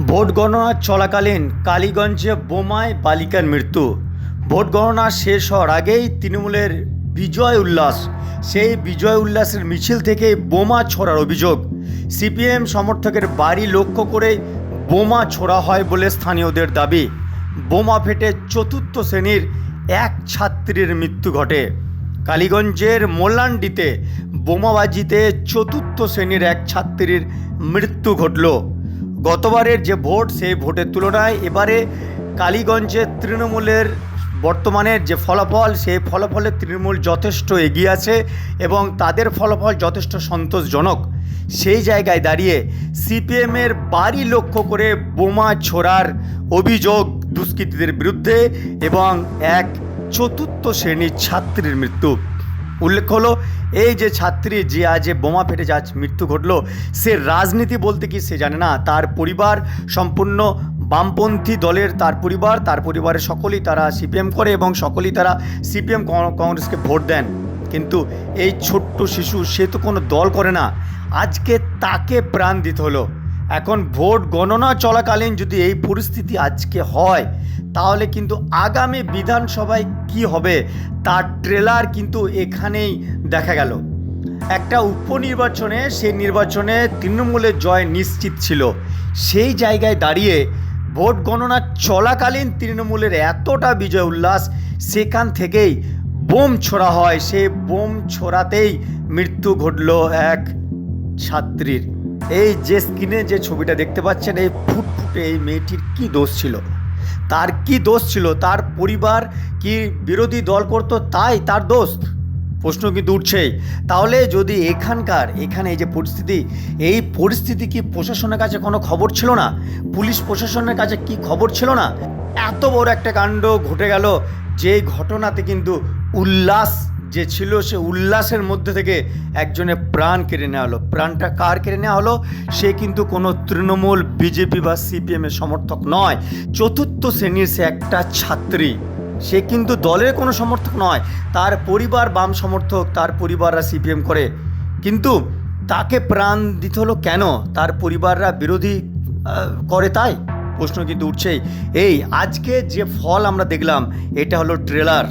Vote গণনা চলাকালীন কালীগঞ্জে বোমায় বালিকার মৃত্যু। ভোট গণনা শেষ হওয়ার আগেই তৃণমূলের বিজয় উল্লাস, সেই বিজয় উল্লাসের মিছিল থেকে বোমা ছোড়ার অভিযোগ। সিপিএম সমর্থকের বাড়ি লক্ষ্য করে বোমা ছোড়া হয় বলে স্থানীয়দের দাবি। বোমা ফেটে চতুর্থ শ্রেণীর এক ছাত্রীর মৃত্যু ঘটে। কালীগঞ্জের মোল্লান্ডিতে বোমাবাজিতে চতুর্থ শ্রেণীর এক ছাত্রীর মৃত্যু ঘটল। গতবারের যে ভোট, সেই ভোটের তুলনায় এবারে কালীগঞ্জে তৃণমূলের বর্তমানের যে ফলাফল, সেই ফলাফলে তৃণমূল যথেষ্ট এগিয়ে আছে এবং তাদের ফলাফল যথেষ্ট সন্তোষজনক। সেই জায়গায় দাঁড়িয়ে সিপিএমের বাড়ি লক্ষ্য করে বোমা ছোড়ার অভিযোগ দুষ্কৃতীদের বিরুদ্ধে এবং এক চতুর্থ শ্রেণীর ছাত্রীর মৃত্যু। উল্লেখ হলো, এই যে ছাত্রী যে আজ বোমা ফেটে যা মৃত্যু ঘটলো, সে রাজনীতি বলতে কি সে জানে না। তার পরিবার সম্পূর্ণ বামপন্থী দলের, তার পরিবারের সকলেই তারা সিপিএম করে এবং সকলেই তারা সিপিএম কংগ্রেসকে ভোট দেন। কিন্তু এই ছোট্ট শিশু, সে তো কোনো দল করে না, আজকে তাকে প্রাণ দিতে হলো। এখন ভোট গণনা চলাকালীন যদি এই পরিস্থিতি আজকে হয়, তাহলে কিন্তু আগামী বিধানসভায় কি হবে তার ট্রেলার কিন্তু এখানেই দেখা গেল। একটা উপনির্বাচনে, সেই নির্বাচনে তৃণমূলের জয় নিশ্চিত ছিল। সেই জায়গায় দাঁড়িয়ে ভোট গণনা চলাকালীন তৃণমূলের এতটা বিজয় উল্লাস, সেখান থেকেই বোম ছোড়া হয়। সেই বোম ছোড়াতেই মৃত্যু ঘটল এক ছাত্রীর। এই যে স্ক্রিনে যে ছবিটা দেখতে পাচ্ছেন, এই ফুটফুটে এই মেয়েটির কি দোষ ছিল? তার কি দোষ ছিল? তার পরিবার কি বিরোধী দল করতো তাই তার দোষ? প্রশ্ন কিন্তু উঠছেই। তাহলে যদি এখানে এই যে পরিস্থিতি, এই পরিস্থিতি কি প্রশাসনের কাছে কোনো খবর ছিল না? পুলিশ প্রশাসনের কাছে কি খবর ছিল না? এত বড় একটা কাণ্ড ঘটে গেল, যে ঘটনাতে কিন্তু উল্লাস যে ছিল, সে উল্লাসের মধ্যে থেকে একজনের প্রাণ কেড়ে নেওয়া হলো। প্রাণটা কার কেড়ে নেওয়া হলো? সে কিন্তু কোনো তৃণমূল, বিজেপি বা সিপিএমের সমর্থক নয়। চতুর্থ শ্রেণীর সে একটা ছাত্রী, সে কিন্তু দলের কোনো সমর্থক নয়। তার পরিবার বাম সমর্থক, তার পরিবাররা সিপিএম করে, কিন্তু তাকে প্রাণ দিতে হলো কেন? তার পরিবাররা বিরোধী করে তাই? প্রশ্ন কিন্তু উঠছেই। এই আজকে যে ফল আমরা দেখলাম, এটা হলো ট্রেলার।